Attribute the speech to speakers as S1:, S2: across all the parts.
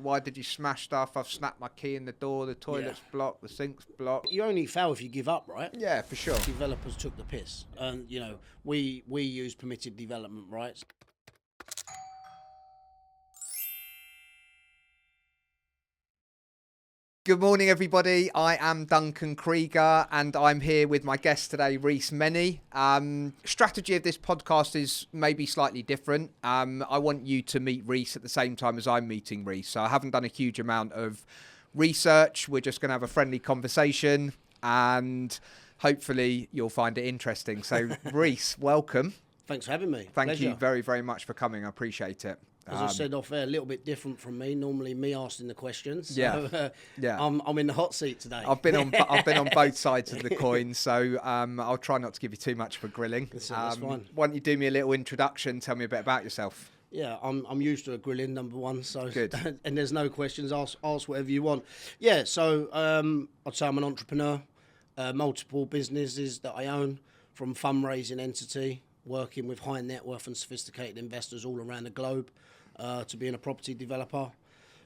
S1: why did you smash stuff? I've snapped my key in the door, the toilet's blocked, the sink's blocked.
S2: You only fail if you give up, right?
S1: Yeah, for sure.
S2: Developers took the piss. And, you know, we use permitted development rights.
S1: Good morning, everybody. I am Duncan Kreeger, and I'm here with my guest today, Reece Mennie. Strategy of this podcast is maybe slightly different. I want you to meet Reece at the same time as I'm meeting Reece. So I haven't done a huge amount of research. We're just going to have a friendly conversation, and hopefully you'll find it interesting. So, Reece, welcome.
S2: Thanks for having me.
S1: Thank you very, very much for coming. I appreciate it.
S2: As I said off air, a little bit different from me. Normally, me asking the questions.
S1: Yeah, yeah.
S2: I'm in the hot seat today.
S1: I've been on both sides of the coin, so I'll try not to give you too much for grilling.
S2: That's fine.
S1: Why don't you do me a little introduction? Tell me a bit about yourself.
S2: Yeah, I'm used to a grilling, number one. So
S1: good.
S2: And there's no questions. Ask whatever you want. Yeah. So I'd say I'm an entrepreneur. Multiple businesses that I own, from fundraising entity, working with high net worth and sophisticated investors all around the globe, to being a property developer,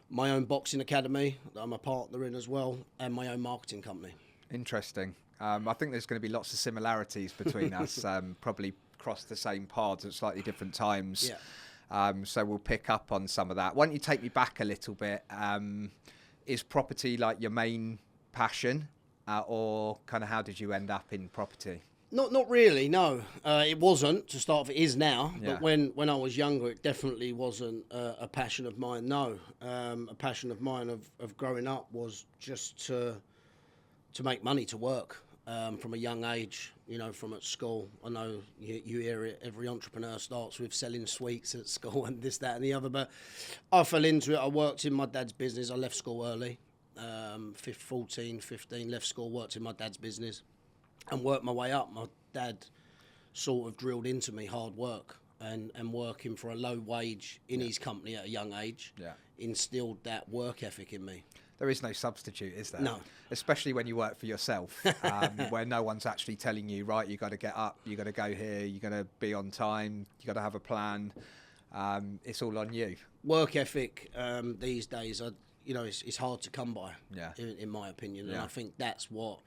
S2: my own boxing academy that I'm a partner in as well, and my own marketing company.
S1: Interesting. I think there's going to be lots of similarities between us, probably crossed the same paths at slightly different times.
S2: Yeah.
S1: So we'll pick up on some of that. Why don't you take me back a little bit? Is property like your main passion, or kind of how did you end up in property?
S2: Not really, no. It wasn't to start with. It is now,
S1: Yeah.
S2: but when I was younger, it definitely wasn't a passion of mine. No, a passion of mine of growing up was just to make money, to work from a young age. You know, from at school. I know you hear it. Every entrepreneur starts with selling sweets at school and this, that, and the other. But I fell into it. I worked in my dad's business. I left school early, 14, 15. Left school, worked in my dad's business, and worked my way up. My dad sort of drilled into me hard work and working for a low wage in his company at a young age.
S1: Yeah.
S2: Instilled that work ethic in me.
S1: There is no substitute, is there?
S2: No.
S1: Especially when you work for yourself, where no one's actually telling you, right, you got to get up, you got to go here, you got to be on time, you got to have a plan. It's all on you.
S2: Work ethic these days, it's hard to come by.
S1: Yeah.
S2: In my opinion, and
S1: Yeah.
S2: I think that's what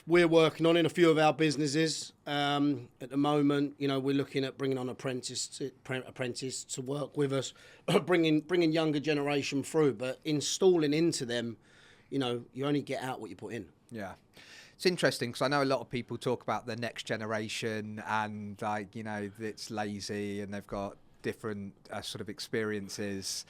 S2: we're working on in a few of our businesses at the moment. You know, we're looking at bringing on apprentice to work with us, bringing younger generation through, but installing into them, you know, you only get out what you put in.
S1: Yeah. It's interesting because I know a lot of people talk about the next generation and, like, you know, it's lazy and they've got different sort of experiences.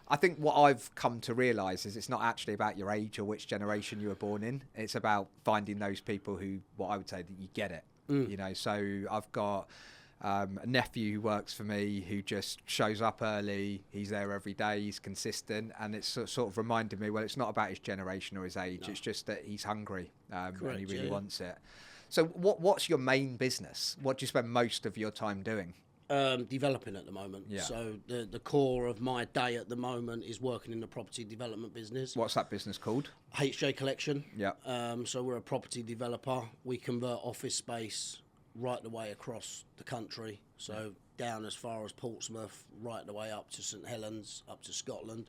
S1: I think what I've come to realise is it's not actually about your age or which generation you were born in. It's about finding those people who, what I would say, that you get it. You know, so I've got a nephew who works for me who just shows up early. He's there every day. He's consistent. And it's sort of reminded me, well, it's not about his generation or his age. No. It's just that he's hungry and he really wants it. So what's your main business? What do you spend most of your time doing?
S2: Developing at the moment.
S1: Yeah.
S2: So the core of my day at the moment is working in the property development business.
S1: What's that business called?
S2: HJ Collection.
S1: Yeah.
S2: So we're a property developer. We convert office space right the way across the country. So down as far as Portsmouth, right the way up to St Helens, up to Scotland.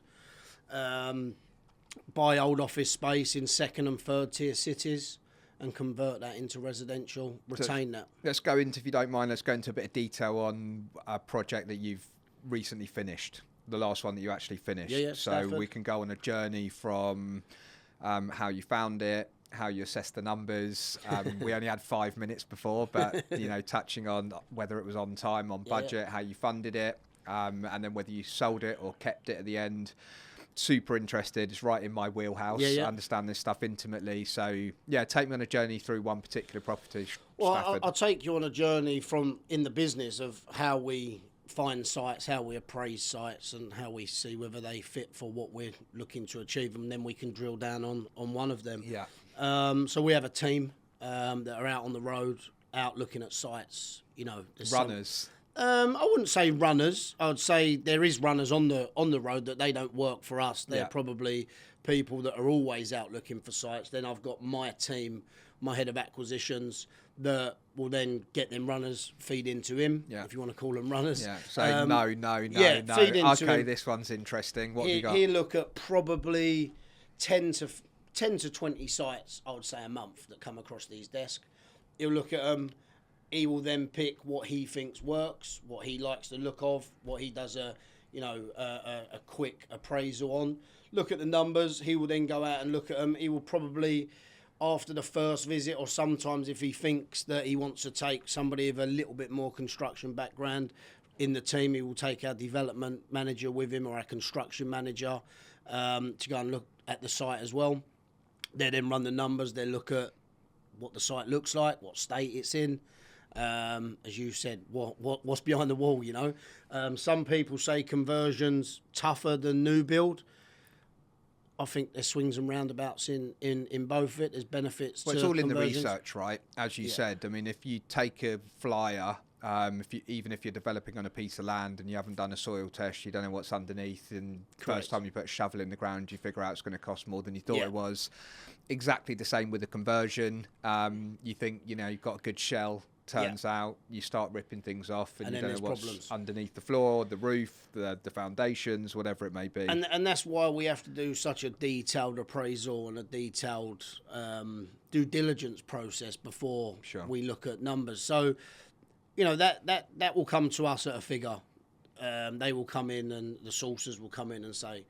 S2: Buy old office space in second and third tier cities and convert that into residential, retain that.
S1: Let's go into, if you don't mind, let's go into a bit of detail on a project that you've recently finished, the last one that you actually finished.
S2: Yeah,
S1: so
S2: Stafford.
S1: we can go on a journey from how you found it, how you assessed the numbers. We only had 5 minutes before, but, you know, touching on whether it was on time, on budget, how you funded it, and then whether you sold it or kept it at the end. Super interested. It's right in my wheelhouse. I understand this stuff intimately. So, yeah, take me on a journey through one particular property.
S2: Well, I'll take you on a journey from in the business of how we find sites, how we appraise sites, and how we see whether they fit for what we're looking to achieve, and then we can drill down on one of them.
S1: Yeah.
S2: So we have a team that are out on the road, out looking at sites. You know,
S1: Runners.
S2: I wouldn't say runners. I would say there is runners on the road that they don't work for us. They're probably people that are always out looking for sites. Then I've got my team, my head of acquisitions, that will then get them runners, feed into him, if you want to call them runners.
S1: Yeah, say no.
S2: Feed into
S1: Okay,
S2: him.
S1: this one's interesting. What have you got?
S2: He'll look at probably 10 to 20 sites, I would say, a month that come across these desks. He'll look at them. He will then pick what he thinks works, what he likes the look of, what he does a quick appraisal on. Look at the numbers. He will then go out and look at them. He will probably, after the first visit, or sometimes if he thinks that he wants to take somebody with a little bit more construction background in the team, he will take our development manager with him or our construction manager to go and look at the site as well. They then run the numbers. They look at what the site looks like, what state it's in. As you said, what's behind the wall, you know. Some people say conversion's tougher than new build. I think there's swings and roundabouts in both of it. There's benefits to
S1: it's all in the
S2: conversions.
S1: research, right? As you said, I mean, if you take a flyer, even if you're developing on a piece of land and you haven't done a soil test, you don't know what's underneath, and first time you put a shovel in the ground, you figure out it's going to cost more than you thought it was. Exactly the same with the conversion. You think, you've got a good shell. Turns out you start ripping things off and you don't know what's problems underneath the floor, the roof, the foundations, whatever it may be.
S2: And that's why we have to do such a detailed appraisal and a detailed due diligence process before we look at numbers. So, that will come to us at a figure. They will come in, and the sources will come in and say,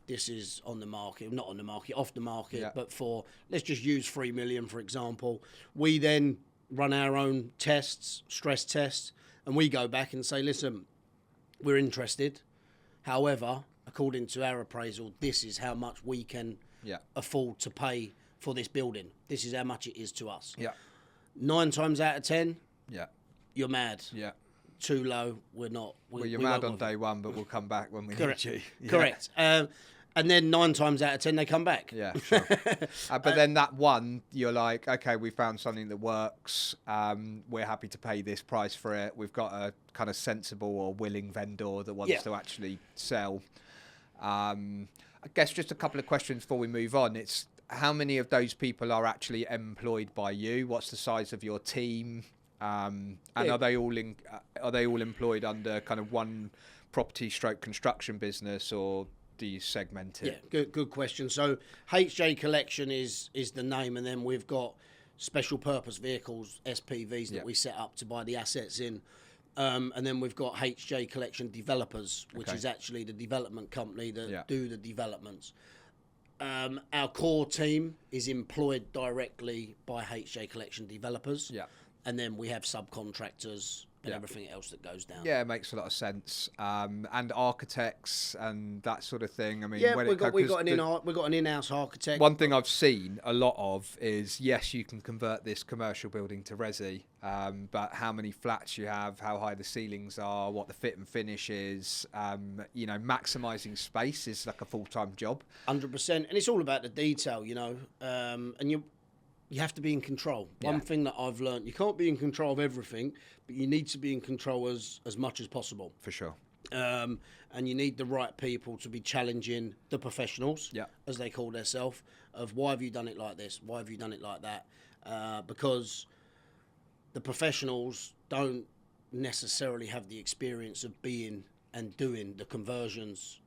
S2: this is on the market, not on the market, off the market, but for, let's just use 3 million, for example. We then run our own tests, stress tests, and we go back and say, listen, we're interested. However, according to our appraisal, this is how much we can afford to pay for this building. This is how much it is to us. 9 times out of 10, you're mad. Too low, we're not.
S1: You're mad on day one, but we'll come back when we need you.
S2: Correct. And then 9 times out of 10, they come back.
S1: Yeah, sure. But then that one, you're like, okay, we found something that works. We're happy to pay this price for it. We've got a kind of sensible or willing vendor that wants to actually sell. I guess just a couple of questions before we move on. It's how many of those people are actually employed by you? What's the size of your team? And are they all employed under kind of one property / construction business, or do you segment it?
S2: Yeah, good question. So HJ Collection is the name, and then we've got special purpose vehicles, SPVs, that we set up to buy the assets in. And then we've got HJ Collection Developers, which is actually the development company that do the developments. Our core team is employed directly by HJ Collection Developers. And then we have subcontractors and everything else that goes down. Yeah,
S1: it makes a lot of sense. And architects and that sort of thing. I mean,
S2: we've got an in-house architect.
S1: One thing I've seen a lot of is, yes, you can convert this commercial building to resi, but how many flats you have, how high the ceilings are, what the fit and finish is, maximising space is like a full-time job.
S2: 100%, and it's all about the detail, and you have to be in control. One thing that I've learned, you can't be in control of everything, but you need to be in control as much as possible.
S1: For sure.
S2: And you need the right people to be challenging the professionals, as they call themselves, of why have you done it like this? Why have you done it like that? Because the professionals don't necessarily have the experience of being and doing the conversions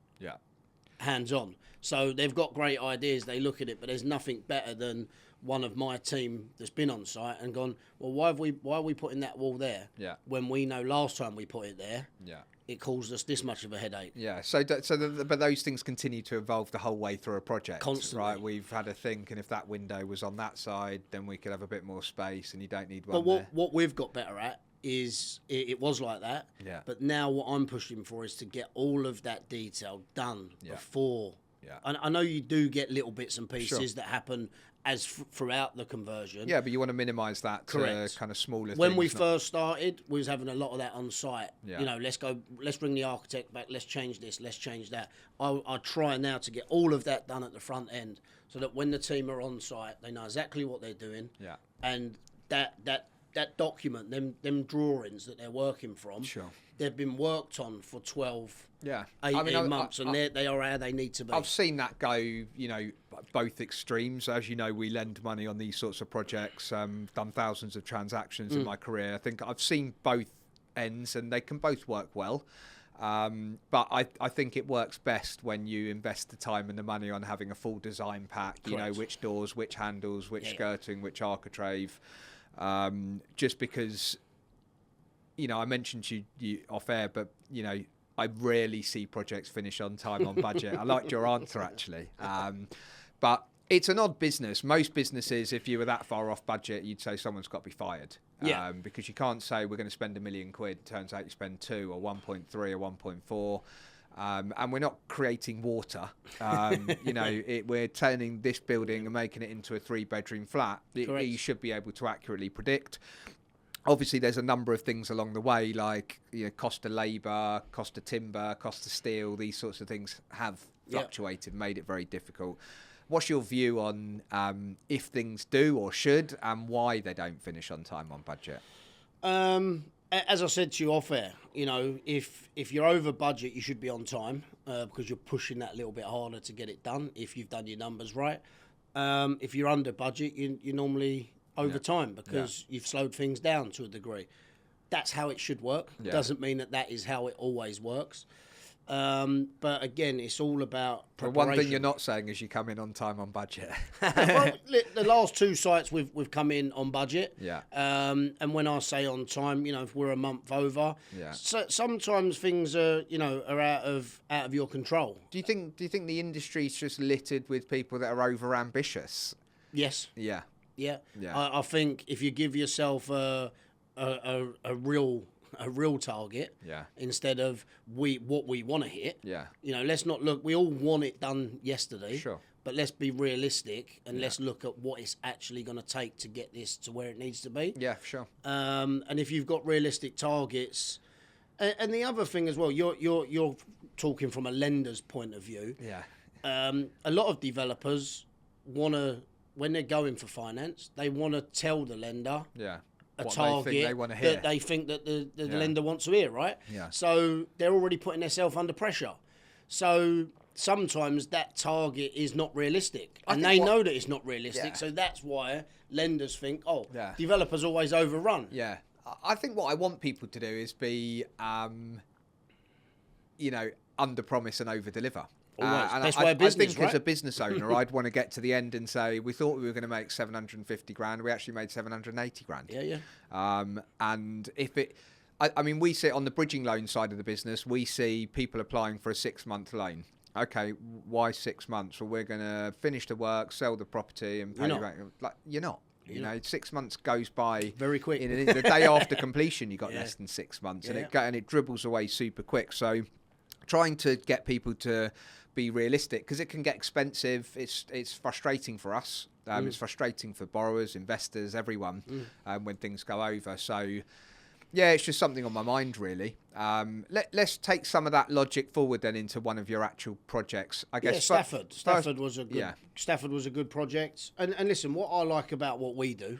S2: hands-on. So they've got great ideas, they look at it, but there's nothing better than one of my team that's been on site and gone, well, why are we putting that wall there? When we know last time we put it there, it caused us this much of a headache.
S1: But those things continue to evolve the whole way through a project.
S2: Constantly.
S1: Right? We've had a think, and if that window was on that side, then we could have a bit more space, and you don't need one.
S2: But what we've got better at is it was like that. But now what I'm pushing for is to get all of that detail done before. I know you do get little bits and pieces that happen as throughout the conversion.
S1: Yeah, but you want to minimise that to kind of smaller things.
S2: When we first started, we was having a lot of that on site. Let's bring the architect back, let's change this, let's change that. I try now to get all of that done at the front end, so that when the team are on site, they know exactly what they're doing. And that that document, them drawings that they're working from,
S1: Sure.
S2: they've been worked on for 12,
S1: Yeah.
S2: 18 months, and they are how they need to be.
S1: I've seen that go, both extremes. As you know, we lend money on these sorts of projects, done thousands of transactions in my career. I think I've seen both ends, and they can both work well. But I think it works best when you invest the time and the money on having a full design pack,
S2: Correct.
S1: which doors, which handles, which skirting, which architrave, just because, I mentioned to you off air, but, I rarely see projects finish on time, on budget. I liked your answer, actually. But it's an odd business. Most businesses, if you were that far off budget, you'd say someone's got to be fired. Because you can't say we're going to spend £1 million. Turns out you spend 2 or 1.3 or 1.4. And we're not creating water. We're turning this building and making it into a 3-bedroom flat. You should be able to accurately predict. Obviously, there's a number of things along the way, like cost of labour, cost of timber, cost of steel. These sorts of things have fluctuated, made it very difficult. What's your view on if things do or should, and why they don't finish on time, on budget?
S2: As I said to you off air, if you're over budget, you should be on time because you're pushing that a little bit harder to get it done if you've done your numbers right. If you're under budget, you're normally over time because you've slowed things down to a degree. That's how it should work. Doesn't mean that is how it always works. But again, it's all about preparation.
S1: But one thing you're not saying is you come in on time, on budget.
S2: Well, the last 2 sites we've come in on budget.
S1: Yeah.
S2: And when I say on time, if we're a month over, so sometimes things are out of your control.
S1: Do you think the industry's just littered with people that are over ambitious?
S2: Yes.
S1: Yeah.
S2: Yeah. I think if you give yourself a real target, instead of what we want to hit. Let's not look. We all want it done yesterday.
S1: Sure.
S2: But let's be realistic and let's look at what it's actually going to take to get this to where it needs to be.
S1: Yeah, sure.
S2: And if you've got realistic targets, and the other thing as well, you're talking from a lender's point of view.
S1: Yeah.
S2: A lot of developers want to, when they're going for finance, they want to tell the lender. A
S1: what
S2: target
S1: that
S2: they think that the lender wants to hear, right?
S1: Yeah.
S2: So they're already putting themselves under pressure. So sometimes that target is not realistic, and they know that it's not realistic. So that's why lenders think, developers always overrun.
S1: Yeah. I think what I want people to do is be, under promise and over deliver.
S2: And I think
S1: as a business owner, I'd want to get to the end and say, we thought we were going to make 750 grand. We actually made 780 grand. And if it, we see it on the bridging loan side of the business, we see people applying for a 6-month loan. Okay, why 6 months? Well, we're going to finish the work, sell the property and pay you back. You're not. 6 months goes by
S2: very quick.
S1: The day after completion, you got less than 6 months, and it dribbles away super quick. So, trying to get people to be realistic, because it can get expensive. It's frustrating for us. It's frustrating for borrowers, investors, everyone when things go over. So, it's just something on my mind, really. Let's take some of that logic forward then into one of your actual projects. I guess
S2: Stafford. Stafford was a good project. And listen, what I like about what we do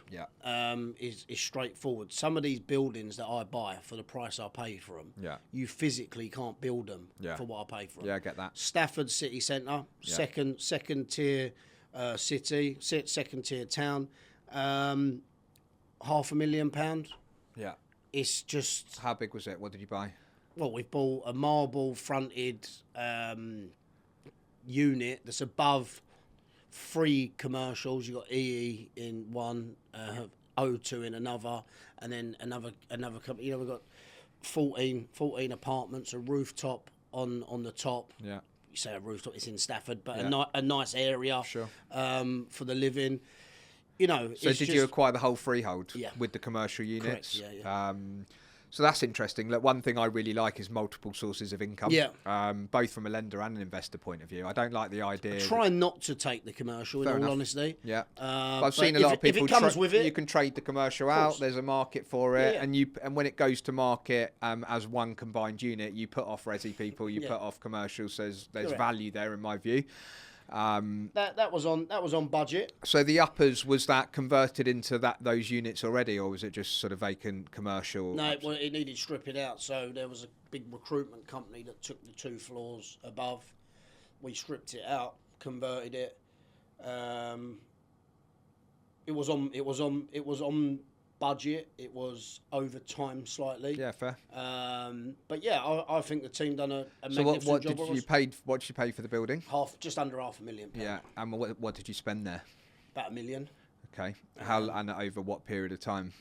S2: is straightforward. Some of these buildings that I buy for the price I pay for them, you physically can't build them for what I pay for them.
S1: Yeah, I get that.
S2: Stafford city centre, second tier city, second tier town, £500,000.
S1: Yeah.
S2: It's just...
S1: How big was it? What did you buy?
S2: Well, we've bought a marble-fronted unit that's above 3 commercials. You've got EE in one, O2 in another, and then another company. We've got 14 apartments, a rooftop on the top.
S1: Yeah.
S2: You say a rooftop, it's in Stafford, but a nice area for the living.
S1: So did you acquire the whole freehold with the commercial units?
S2: Correct, yeah.
S1: So that's interesting. Look, one thing I really like is multiple sources of income, both from a lender and an investor point of view. I don't like the idea.
S2: I try not to take the commercial, in all honesty.
S1: Yeah, I've seen a lot of people.
S2: If it comes with it,
S1: you can trade the commercial out. There's a market for it, and when it goes to market as one combined unit, you put off resi people, you put off commercials. So there's value there in my view.
S2: That was on budget.
S1: So the uppers, was that converted into those units already, or was it just sort of vacant commercial?
S2: No, it needed stripping out. So there was a big recruitment company that took the 2 floors above. We stripped it out, converted it. It was on budget. It was over time slightly.
S1: Yeah, fair.
S2: But yeah, I think the team done a
S1: So
S2: magnificent
S1: what
S2: job.
S1: did you pay for the building?
S2: Just under £500,000.
S1: Yeah, and what did you spend there?
S2: About £1 million.
S1: Okay, and over what period of time?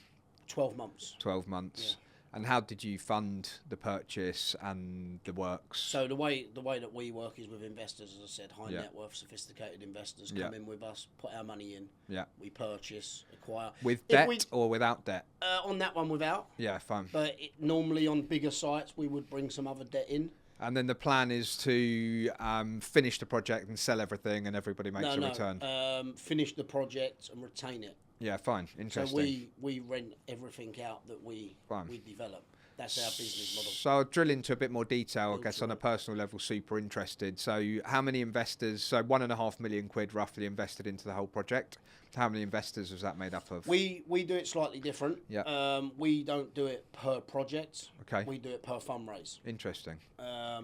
S2: 12 months.
S1: 12 months.
S2: Yeah.
S1: And how did you fund the purchase and the works?
S2: So the way that we work is with investors, as I said, high net worth, sophisticated investors come in with us, put our money in.
S1: Yeah.
S2: We purchase, acquire.
S1: With debt or without debt?
S2: On that one, without.
S1: Yeah, fine.
S2: But normally on bigger sites, we would bring some other debt in.
S1: And then the plan is to finish the project and sell everything, and everybody makes a return.
S2: Finish the project and retain it.
S1: Yeah, fine. Interesting.
S2: So we rent everything out that we develop. That's our business model.
S1: So I'll drill into a bit more detail, I guess, on a personal level. Super interested. So how many investors? So £1.5 million roughly invested into the whole project. How many investors was that made up of?
S2: We do it slightly different.
S1: Yeah.
S2: We don't do it per project.
S1: Okay.
S2: We do it per fundraise.
S1: Interesting.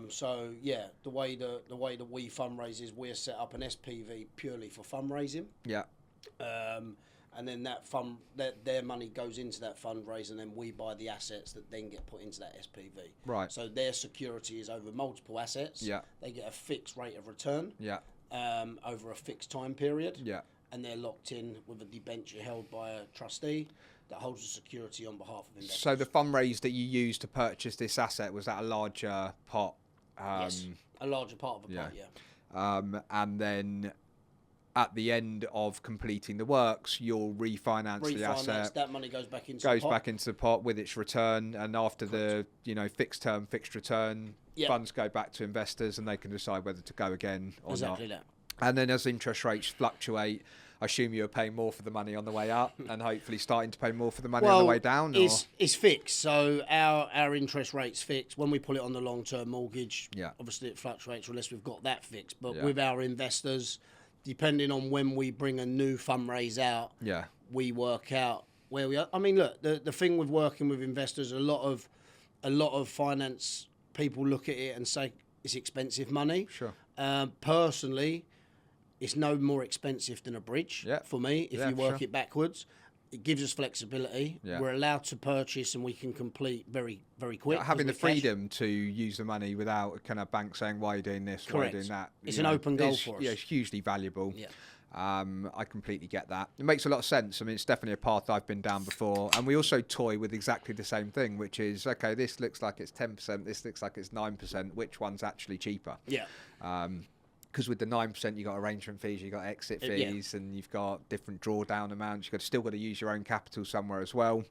S2: So yeah, the way that we fundraise is we're set up an SPV purely for fundraising.
S1: Yeah.
S2: And then their money goes into that fundraise, and then we buy the assets that then get put into that SPV.
S1: Right.
S2: So their security is over multiple assets.
S1: Yeah.
S2: They get a fixed rate of return.
S1: Yeah.
S2: Over a fixed time period.
S1: Yeah.
S2: And they're locked in with a debenture held by a trustee that holds the security on behalf of investors.
S1: So the fundraise that you used to purchase this asset, was that a larger pot?
S2: Yes, a larger part of a pot, yeah.
S1: And then at the end of completing the works, you'll refinance the asset.
S2: That money goes back into the pot.
S1: Back into the pot with its return, and after the fixed return, funds go back to investors, and they can decide whether to go again or not.
S2: Exactly that.
S1: And then as interest rates fluctuate, I assume you're paying more for the money on the way up, and hopefully starting to pay more for the money on the way down.
S2: It's fixed. So our interest rate's fixed. When we put it on the long-term mortgage, obviously it fluctuates unless we've got that fixed. But with our investors, depending on when we bring a new fundraise out, we work out where we are. I mean, look, the thing with working with investors, a lot of finance people look at it and say it's expensive money.
S1: Sure.
S2: Personally, it's no more expensive than a bridge for me if you work it backwards. It gives us flexibility. Yeah. We're allowed to purchase and we can complete very, very quick.
S1: Having the freedom to use the money without a kind of bank saying, why are you doing this, why are you doing that?
S2: It's an open goal for us.
S1: Yeah, it's hugely valuable.
S2: Yeah.
S1: I completely get that. It makes a lot of sense. I mean, it's definitely a path I've been down before. And we also toy with exactly the same thing, which is, okay, this looks like it's 10%, this looks like it's 9%. Which one's actually cheaper?
S2: Yeah.
S1: Because with the 9%, you've got arrangement fees, you've got exit fees, and you've got different drawdown amounts. You've still got to use your own capital somewhere as well.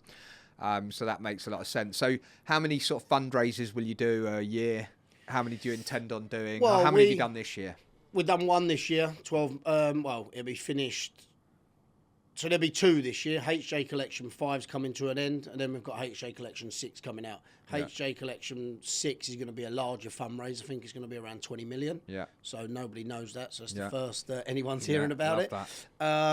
S1: So that makes a lot of sense. So how many sort of fundraisers will you do a year? How many do you intend on doing?
S2: Well,
S1: how many have you done this year?
S2: We've done one this year, 12. It'll be finished. So there'll be 2 this year. HJ Collection 5's coming to an end, and then we've got HJ Collection 6 coming out. HJ Collection 6 is going to be a larger fundraise. I think it's going to be around 20 million.
S1: Yeah.
S2: So nobody knows that. So it's the first anyone's hearing about it.
S1: That.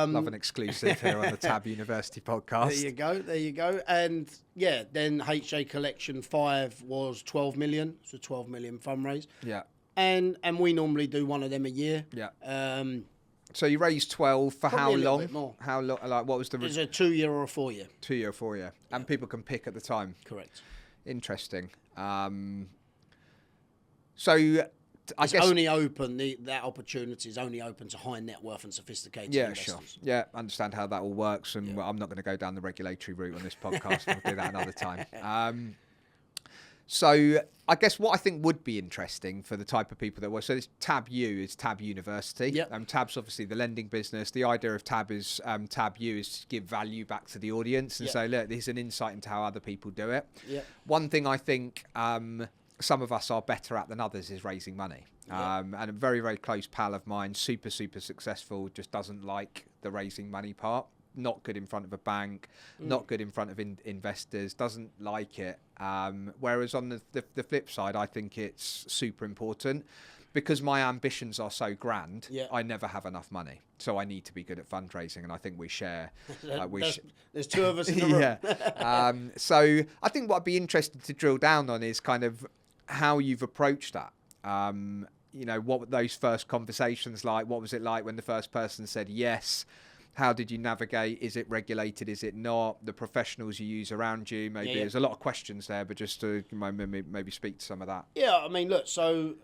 S1: Love an exclusive here on the Tab University podcast.
S2: There you go. And yeah, then HJ Collection 5 was 12 million. So 12 million fundraise.
S1: Yeah.
S2: And we normally do one of them a year.
S1: Yeah. So you raised 12 for how long?
S2: Bit more.
S1: How long? Like, what was the?
S2: It's a 2-year or a 4-year.
S1: 2-year or 4-year, and people can pick at the time.
S2: Correct.
S1: Interesting. So I guess
S2: only open that opportunity is only open to high net worth and sophisticated investors.
S1: Sure. Yeah, understand how that all works, and I'm not going to go down the regulatory route on this podcast. We'll do that another time. So I guess what I think would be interesting for the type of people that work, so this Tab U is Tab University.
S2: Yep.
S1: Tab's obviously the lending business. The idea of Tab is Tab U is to give value back to the audience and say, look, this is an insight into how other people do it.
S2: Yep.
S1: One thing I think some of us are better at than others is raising money. And a very, very close pal of mine, super, super successful, just doesn't like the raising money part. Not good in front of a bank, not good in front of investors, doesn't like it. Whereas on the flip side, I think it's super important. because my ambitions are so grand,
S2: Yeah.
S1: I never have enough money. So I need to be good at fundraising, and I think we share.
S2: There's two of us in the room.
S1: Yeah. So I think what I'd be interested to drill down on is kind of how you've approached that. You know, what were those first conversations like? What was it like when the first person said yes? How did you navigate? Is it regulated? Is it not? The professionals you use around you? Maybe there's a lot of questions there, but just to maybe speak to some of that.
S2: Yeah, I mean, look, so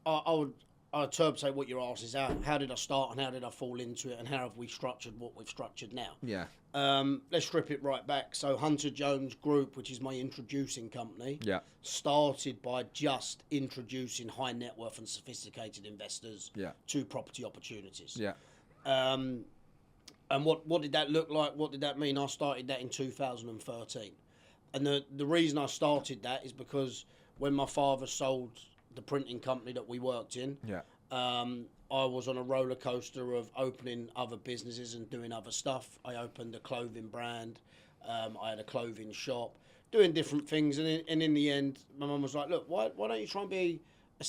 S2: I'd say what you're asking is how did I start and how did I fall into it and how have we structured what we've structured now?
S1: Yeah.
S2: Let's strip it right back. So Hunter Jones Group, which is my introducing company, started by just introducing high net worth and sophisticated investors to property opportunities.
S1: Yeah.
S2: And what did that look like? What did that mean? I started that in 2013. And the reason I started that is because when my father sold the printing company that we worked in, I was on a roller coaster of opening other businesses and doing other stuff. I opened a clothing brand. I had a clothing shop, doing different things. And in the end, my mum was like, look, why don't you try and be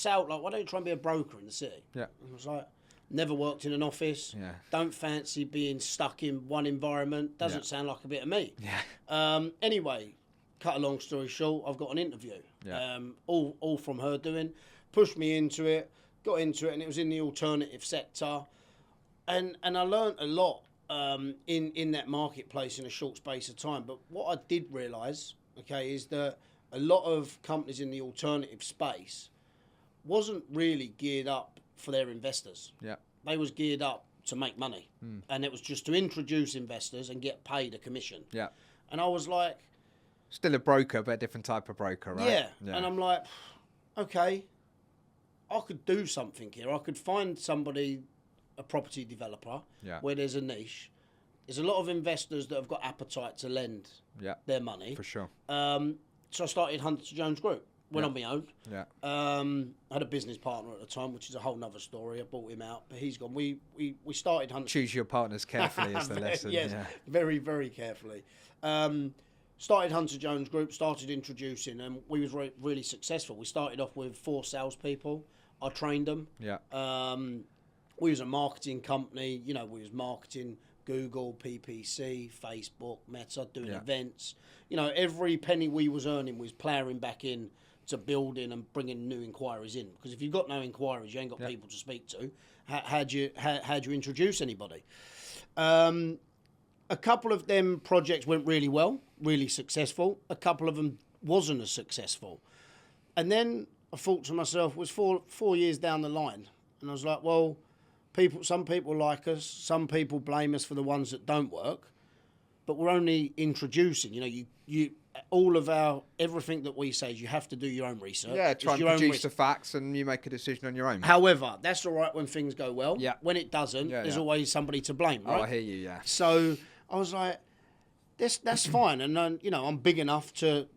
S2: why don't you try and be a broker in the city?
S1: Yeah.
S2: And I was like, never worked in an office.
S1: Yeah.
S2: Don't fancy being stuck in one environment. Doesn't sound like a bit of me.
S1: Yeah.
S2: Anyway, cut a long story short, I've got an interview.
S1: Yeah.
S2: All from her doing. Pushed me into it, got into it, and it was in the alternative sector. And I learned a lot in that marketplace in a short space of time. But what I did realise, is that a lot of companies in the alternative space wasn't really geared up for their investors.
S1: Yeah.
S2: They was geared up to make money. And it was just to introduce investors and get paid a commission.
S1: Yeah.
S2: And I was like...
S1: Still a broker, but a different type of broker, right?
S2: Yeah. And I'm like, okay, I could do something here. I could find somebody, a property developer, where there's a niche. There's a lot of investors that have got appetite to lend their money.
S1: For sure.
S2: So I started Hunter Jones Group. Went on my own.
S1: Yeah.
S2: I had a business partner at the time, which is a whole nother story. I bought him out, but he's gone. We started Hunter.
S1: Choose your partners carefully is the lesson.
S2: Yes, very, very carefully. Started Hunter Jones Group, started introducing, and we was really successful. We started off with 4 salespeople. I trained them.
S1: Yeah.
S2: We was a marketing company. We was marketing Google, PPC, Facebook, Meta, doing events. Every penny we was earning was ploughing back in to building and bringing new inquiries in. Because if you've got no inquiries, you ain't got people to speak to. How'd you introduce anybody? A couple of them projects went really well, really successful. A couple of them wasn't as successful. And then I thought to myself, it was 4 years down the line. And I was like, well, some people like us, some people blame us for the ones that don't work. But we're only introducing, everything that we say is you have to do your own research.
S1: Yeah, try and produce the facts and you make a decision on your own.
S2: However, that's all right when things go well.
S1: Yeah.
S2: When it doesn't, there's always somebody to blame, right?
S1: Oh, I hear you, yeah.
S2: So I was like, that's fine. And then, I'm big enough to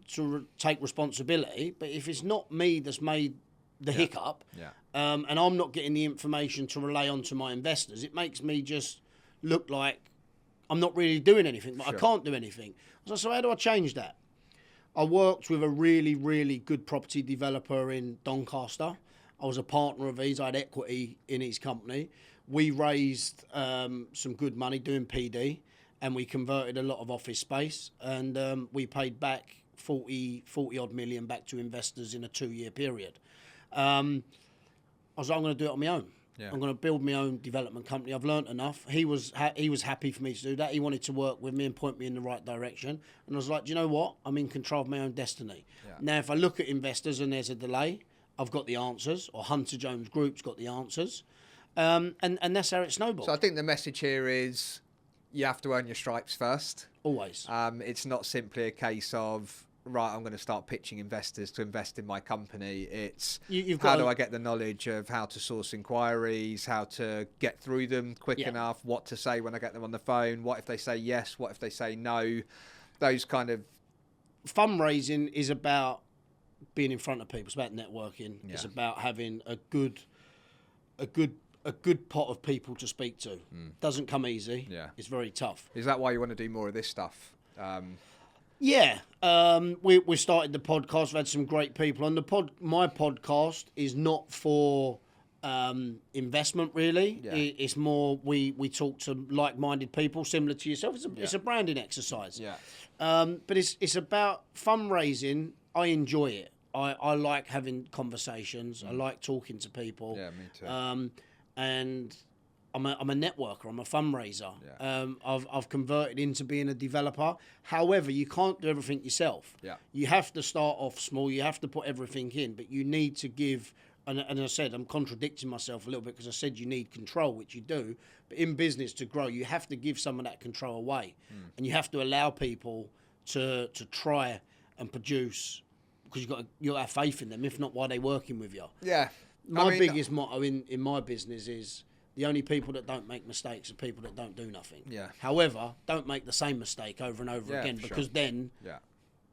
S2: take responsibility. But if it's not me that's made the hiccup, and I'm not getting the information to relay on to my investors, it makes me just look like I'm not really doing anything, but I can't do anything. So how do I change that? I worked with a really, really good property developer in Doncaster. I was a partner of his. I had equity in his company. We raised some good money doing PD, and we converted a lot of office space, and we paid back 40 odd million back to investors in a 2-year period. I was like, I'm going to do it on my own. Yeah. I'm going to build my own development company. I've learnt enough. He was happy for me to do that. He wanted to work with me and point me in the right direction. And I was like, do you know what? I'm in control of my own destiny. Yeah. Now, if I look at investors and there's a delay, I've got the answers, or Hunter Jones Group's got the answers. And that's how it snowballed.
S1: So I think the message here is you have to earn your stripes first.
S2: Always.
S1: It's not simply a case of, right, I'm going to start pitching investors to invest in my company. It's how do I get the knowledge of how to source inquiries, how to get through them quick enough, what to say when I get them on the phone, what if they say yes, what if they say no, those kind of...
S2: Fundraising is about being in front of people. It's about networking. Yeah. It's about having a good pot of people to speak to. Doesn't come easy. Yeah. It's very tough.
S1: Is that why you want to do more of this stuff?
S2: Yeah, we started the podcast. We've had some great people on the my podcast is not for investment, really.
S1: Yeah.
S2: It's more we talk to like-minded people similar to yourself. It's a branding exercise.
S1: Yeah.
S2: But it's about fundraising. I enjoy it. I like having conversations. I like talking to people.
S1: Yeah, me too.
S2: And I'm a networker. I'm a fundraiser.
S1: Yeah.
S2: I've converted into being a developer. However, you can't do everything yourself.
S1: Yeah.
S2: You have to start off small. You have to put everything in, but you need to give. And as I said, I'm contradicting myself a little bit because I said you need control, which you do. But in business, to grow, you have to give some of that control away, and you have to allow people to try and produce, because you got to have faith in them. If not, why are they working with you?
S1: Yeah.
S2: My biggest motto in my business is the only people that don't make mistakes are people that don't do nothing.
S1: Yeah.
S2: However, don't make the same mistake over and over again, because then,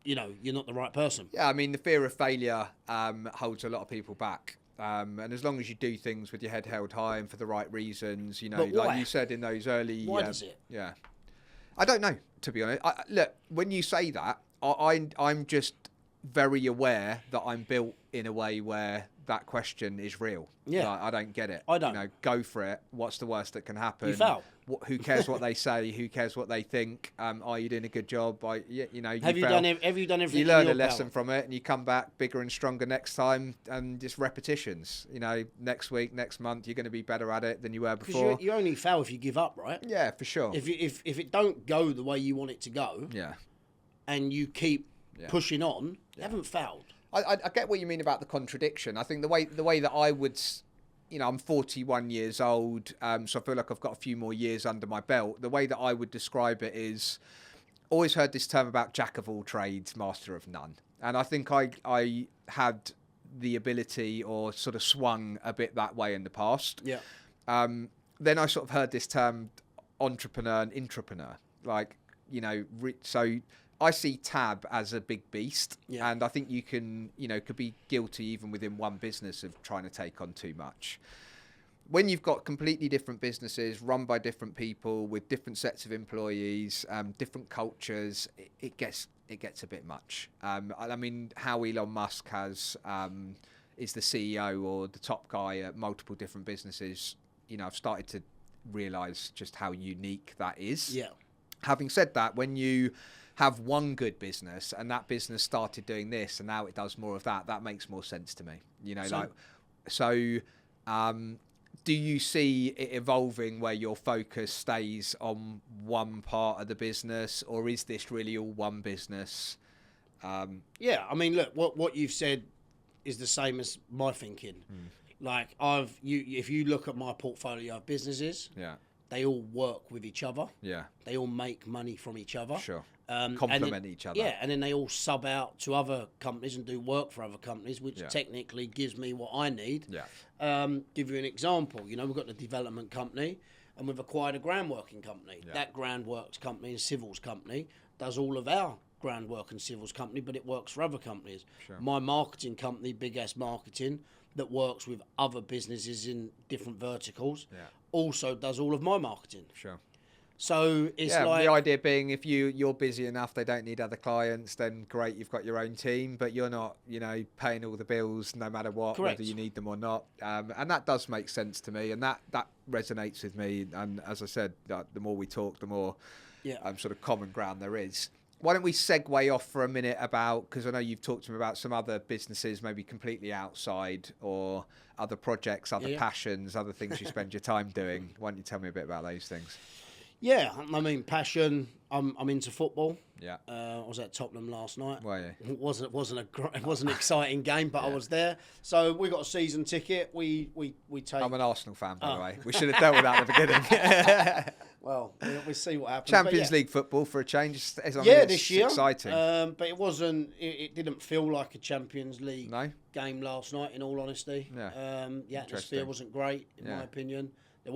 S2: you're not the right person.
S1: Yeah, I mean, the fear of failure holds a lot of people back. And as long as you do things with your head held high and for the right reasons, like you said in those early...
S2: Why does it?
S1: Yeah. I don't know, to be honest. Look, when you say that, I'm just very aware that I'm built in a way where that question is real.
S2: Yeah.
S1: Like, I don't get it.
S2: I don't.
S1: Go for it. What's the worst that can happen?
S2: You fail.
S1: Who cares what they say? Who cares what they think? Are you doing a good job?
S2: Have you done everything?
S1: You learn a lesson from it, and you come back bigger and stronger next time, and just repetitions. Next week, next month, you're going to be better at it than you were before.
S2: Because you only fail if you give up, right?
S1: Yeah, for sure.
S2: If it don't go the way you want it to go, and you keep pushing on, you haven't failed.
S1: I get what you mean about the contradiction. I think the way that I would, I'm 41 years old, so I feel like I've got a few more years under my belt. The way that I would describe it is, always heard this term about jack of all trades, master of none. And I think I had the ability, or sort of swung a bit that way in the past.
S2: Yeah.
S1: Then I sort of heard this term entrepreneur and intrapreneur. So I see Tab as a big beast, and I think you can, could be guilty even within one business of trying to take on too much. When you've got completely different businesses run by different people with different sets of employees, different cultures, it gets a bit much. I mean, how Elon Musk is the CEO or the top guy at multiple different businesses. I've started to realise just how unique that is. Yeah. Having said that, when you have one good business and that business started doing this and now it does more of that makes more sense to me. Do you see it evolving where your focus stays on one part of the business, or is this really all one business?
S2: Yeah, I mean, look, what you've said is the same as my thinking. Like, if you look at my portfolio of businesses, they all work with each other. Yeah, they all make money from each other. Sure.
S1: Complement each other.
S2: Yeah, and then they all sub out to other companies and do work for other companies, which technically gives me what I need. Yeah. Give you an example. We've got the development company, and we've acquired a groundworking company. Yeah. That groundworks company and civils company does all of our groundwork and civils company, but it works for other companies. Sure. My marketing company, Bigas Marketing, that works with other businesses in different verticals, also does all of my marketing. Sure. So it's like,
S1: the idea being, if you're busy enough, they don't need other clients, then great, you've got your own team, but you're not, paying all the bills no matter what,
S2: correct,
S1: whether you need them or not. And that does make sense to me, and that resonates with me. And as I said, the more we talk, the more sort of common ground there is. Why don't we segue off for a minute because I know you've talked to me about some other businesses, maybe completely outside, or other projects, other passions, other things you spend your time doing. Why don't you tell me a bit about those things?
S2: Yeah, I mean, passion. I'm into football.
S1: Yeah.
S2: I was at Tottenham last night.
S1: Were you?
S2: It wasn't an exciting game, but I was there. So we got a season ticket. We take.
S1: I'm an Arsenal fan, by the way. We should have dealt with that at the beginning.
S2: Well, we'll see what happens.
S1: Champions League football for a change.
S2: This year.
S1: Exciting.
S2: But it wasn't. It didn't feel like a Champions League game last night. In all honesty, the atmosphere wasn't great, in my opinion. There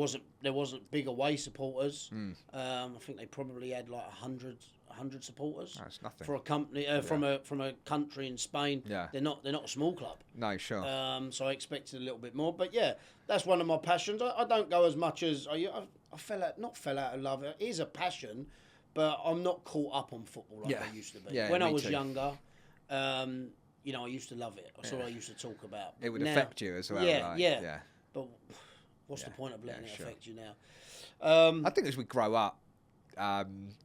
S2: wasn't big away supporters. I think they probably had like 100 supporters.
S1: That's nothing
S2: for a company from a country in Spain. Yeah. They're not a small club.
S1: No, sure.
S2: So I expected a little bit more, but yeah, that's one of my passions. I don't go as much as I fell out of love. It is a passion, but I'm not caught up on football like I used to be.
S1: Yeah,
S2: when I was younger, I used to love it. That's all I used to talk about.
S1: It would affect you as well.
S2: Yeah. but what's the point of letting it affect you now?
S1: I think as we grow up,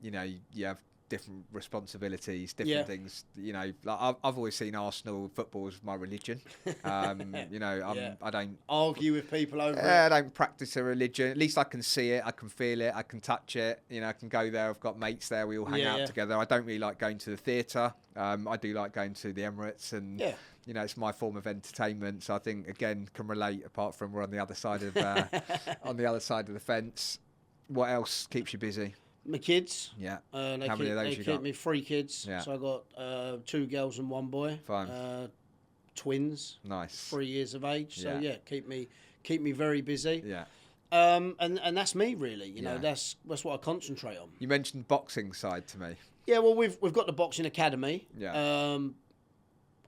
S1: you know, you have different responsibilities, different things. You know, like I've always seen Arsenal football as my religion. You know, I don't
S2: argue with people over it.
S1: I don't practice a religion. At least I can see it, I can feel it, I can touch it. You know, I can go there. I've got mates there. We all hang out together. I don't really like going to the theatre. I do like going to the Emirates, and you know, it's my form of entertainment. So I think again can relate. Apart from we're on the other side of on the other side of the fence. What else keeps you busy?
S2: My kids.
S1: Yeah.
S2: How
S1: many of those
S2: they
S1: you
S2: keep
S1: got?
S2: me 3 kids.
S1: Yeah.
S2: So I got 2 girls and 1 boy.
S1: Fine.
S2: Twins.
S1: Nice.
S2: 3 years of age. So keep me very busy.
S1: Yeah.
S2: And that's me really. You know, that's what I concentrate on.
S1: You mentioned boxing side to me.
S2: Yeah. Well, we've got the Boxing Academy.
S1: Yeah.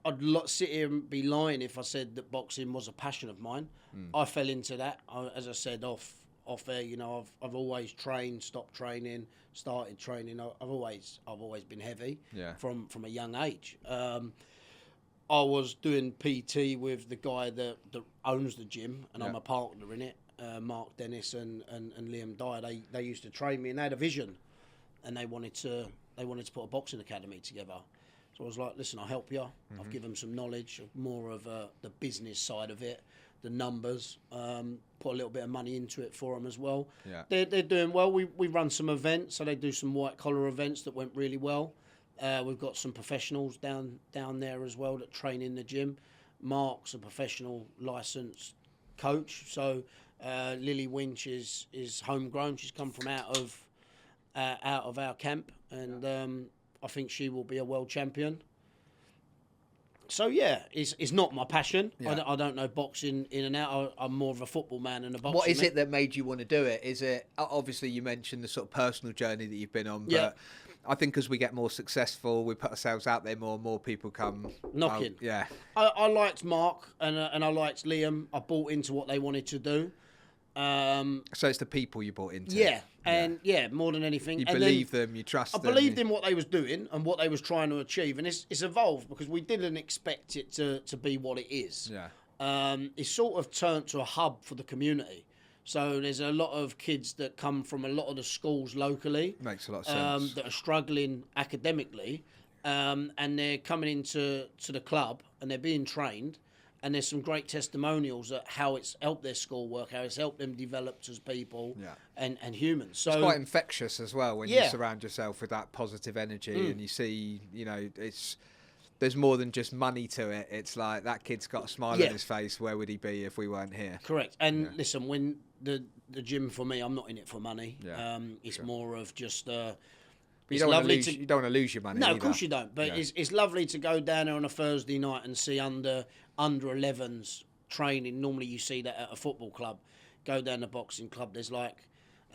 S2: I'd sit here and be lying if I said that boxing was a passion of mine. I fell into that. As I said off air, you know, I've always trained, stopped training, started training. I've always been heavy from a young age. I was doing PT with the guy that owns the gym, and I'm a partner in it. Mark, Dennis, and Liam Dyer. They used to train me, and they had a vision, and they wanted to put a boxing academy together. So I was like, listen, I'll help you. I've given them some knowledge, more of the business side of it, the numbers, put a little bit of money into it for them as well.
S1: Yeah.
S2: They're doing well. We run some events, so they do some white collar events that went really well. We've got some professionals down there as well that train in the gym. Mark's a professional licensed coach, so Lily Winch is homegrown. She's come from out of our camp, and I think she will be a world champion. So it's not my passion.
S1: Yeah.
S2: I don't know boxing in and out. I'm more of a football man than a boxing.
S1: What is it that made you want to do it? Is it obviously you mentioned the sort of personal journey that you've been on, but I think as we get more successful, we put ourselves out there more people come
S2: knocking.
S1: Yeah,
S2: I liked Mark and I liked Liam. I bought into what they wanted to do.
S1: So it's the people you bought into.
S2: More than anything.
S1: You believe them, you trust them.
S2: I believed in what they was doing and what they was trying to achieve, and it's evolved because we didn't expect it to be what it is.
S1: Yeah.
S2: It's sort of turned to a hub for the community. So there's a lot of kids that come from a lot of the schools locally.
S1: Makes a lot of sense.
S2: That are struggling academically, and they're coming into the club and they're being trained. And there's some great testimonials at how it's helped their schoolwork, how it's helped them develop as people and humans. So
S1: it's quite infectious as well when you surround yourself with that positive energy and you see, you know, there's more than just money to it. It's like that kid's got a smile on his face. Where would he be if we weren't here?
S2: Correct. And listen, when the gym for me, I'm not in it for money.
S1: Yeah.
S2: It's more of just...
S1: But you don't want to lose your money.
S2: No,
S1: either.
S2: Of course you don't. But it's lovely to go down there on a Thursday night and see under 11s training. Normally you see that at a football club. Go down the boxing club. There's like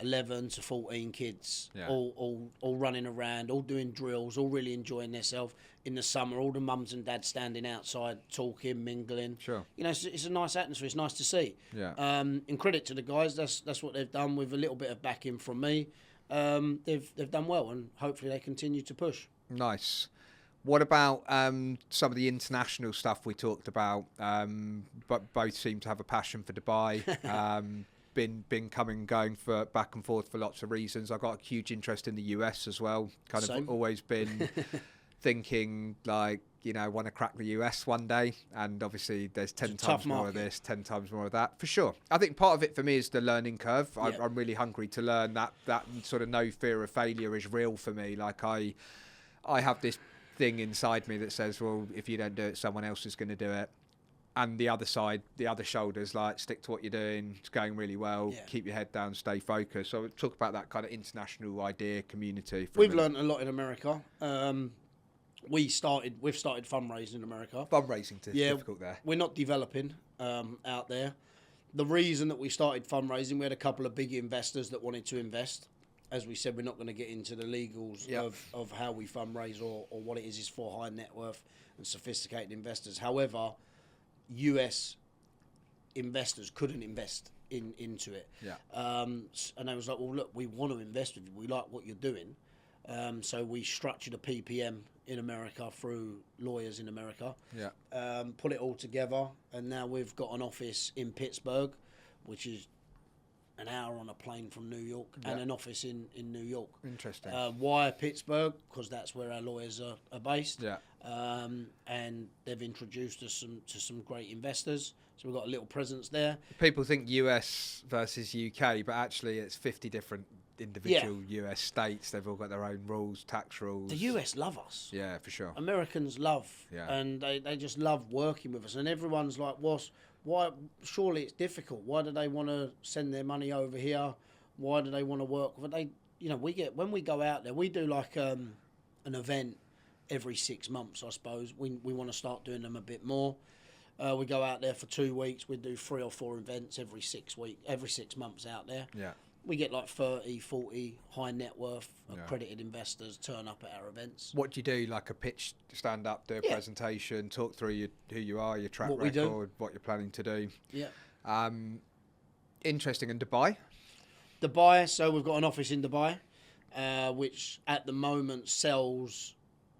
S2: 11 to 14 kids, all running around, all doing drills, all really enjoying themselves. In the summer, all the mums and dads standing outside, talking, mingling.
S1: Sure.
S2: You know, it's a nice atmosphere. It's nice to see.
S1: Yeah.
S2: In credit to the guys, that's what they've done with a little bit of backing from me. They've done well, and hopefully they continue to push.
S1: Nice. What about some of the international stuff we talked about? But both seem to have a passion for Dubai. Been coming and going for back and forth for lots of reasons. I've got a huge interest in the US as well. Same. Always been thinking like, you know, want to crack the US one day, and obviously there's 10 times more of this, 10 times more of that, for sure. I think part of it for me is the learning curve. I'm really hungry to learn that sort of no fear of failure is real for me. Like I have this thing inside me that says, well, if you don't do it, someone else is going to do it. And the other side, the other shoulder's like, stick to what you're doing. It's going really well. Keep your head down, stay focused. So we'll talk about that kind of international idea community.
S2: We've learned a lot in America. We've started fundraising in America.
S1: Fundraising is difficult there.
S2: We're not developing out there. The reason that we started fundraising, we had a couple of big investors that wanted to invest. As we said, we're not going to get into the legals of how we fundraise or what it is for high net worth and sophisticated investors. However, US investors couldn't invest into it.
S1: Yeah.
S2: And I was like, well, look, we want to invest with you. We like what you're doing. So we structured a PPM in America through lawyers in America.
S1: Yeah.
S2: Put it all together, and now we've got an office in Pittsburgh. which is an hour on a plane from New York,
S1: Yeah.
S2: and an office in New York.
S1: Interesting.
S2: Why Pittsburgh? Because that's where our lawyers are based.
S1: Yeah.
S2: And they've introduced us to some great investors. So we've got a little presence there.
S1: People think US versus UK, but actually it's 50 different individual US states. They've all got their own rules, tax rules.
S2: The US love us.
S1: Yeah, for sure.
S2: Americans love,
S1: Yeah.
S2: and they just love working with us. And everyone's like, why? Surely it's difficult. Why do they want to send their money over here? Why do they want to work with it? When we go out there, we do like an event every 6 months, I suppose. We want to start doing them a bit more. We go out there for 2 weeks. We do 3 or 4 events every 6 months out there.
S1: Yeah.
S2: We get like 30, 40 high net worth accredited investors turn up at our events.
S1: What do you do? Like a pitch, stand up, do a presentation, talk through who you are, your track record, what you're planning to do.
S2: Yeah.
S1: Interesting. And Dubai?
S2: Dubai, so we've got an office in Dubai, which at the moment sells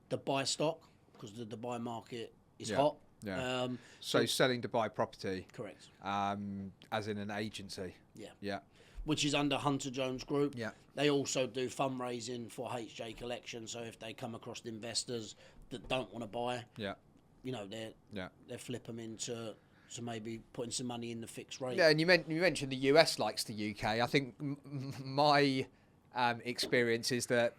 S2: Dubai stock because the Dubai market is hot.
S1: Yeah. So selling Dubai property.
S2: Correct.
S1: As in an agency.
S2: Yeah.
S1: Yeah.
S2: Which is under Hunter Jones Group.
S1: Yeah.
S2: They also do fundraising for HJ Collection. So if they come across investors that don't want to buy, they flip them into maybe putting some money in the fixed rate.
S1: Yeah, and you mentioned the US likes the UK. I think my experience is that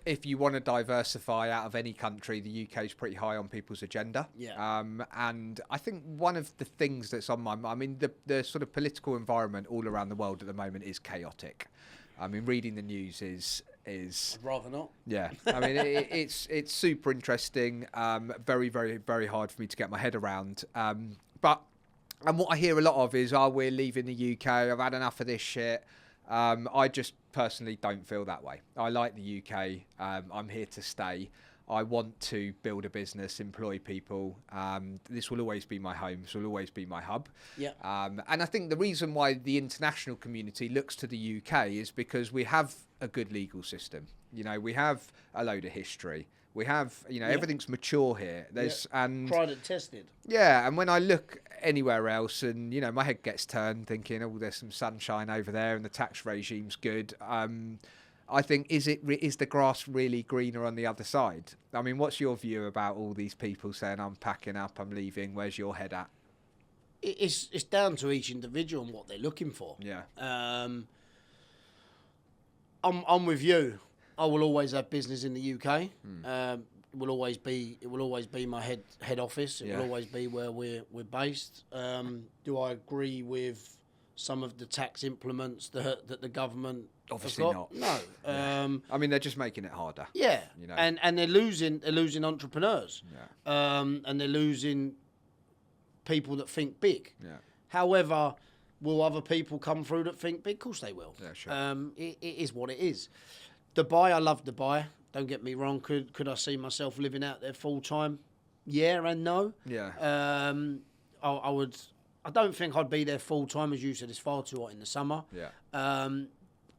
S1: if you want to diversify out of any country, the UK is pretty high on people's agenda.
S2: Yeah.
S1: And I think one of the things that's on my mind, I mean, the sort of political environment all around the world at the moment is chaotic. I mean, reading the news is
S2: I'd rather not.
S1: Yeah, I mean, it's super interesting. Very, very, very hard for me to get my head around. But what I hear a lot of is, we're leaving the UK. I've had enough of this shit. I just personally don't feel that way. I like the UK. I'm here to stay. I want to build a business, employ people. This will always be my home. This will always be my hub.
S2: Yeah.
S1: And I think the reason why the international community looks to the UK is because we have a good legal system. We have a load of history. We have, everything's mature here. And
S2: tried and tested.
S1: Yeah, and when I look anywhere else, and my head gets turned, thinking, there's some sunshine over there, and the tax regime's good. I think, is the grass really greener on the other side? I mean, what's your view about all these people saying, I'm packing up, I'm leaving? Where's your head at?
S2: It's down to each individual and what they're looking for.
S1: Yeah.
S2: I'm with you. I will always have business in the UK. It will always be my head office. It will always be where we're based. Do I agree with some of the tax implements that the government
S1: Obviously
S2: has
S1: not.
S2: got? No.
S1: I mean, they're just making it harder.
S2: Yeah. And they're losing entrepreneurs.
S1: Yeah.
S2: And they're losing people that think big.
S1: Yeah.
S2: However, will other people come through that think big? Of course they will.
S1: Yeah, sure.
S2: It is what it is. Dubai, I love Dubai. Don't get me wrong. Could I see myself living out there full time? Yeah and no.
S1: Yeah.
S2: I would. I don't think I'd be there full time, as you said. It's far too hot in the summer.
S1: Yeah.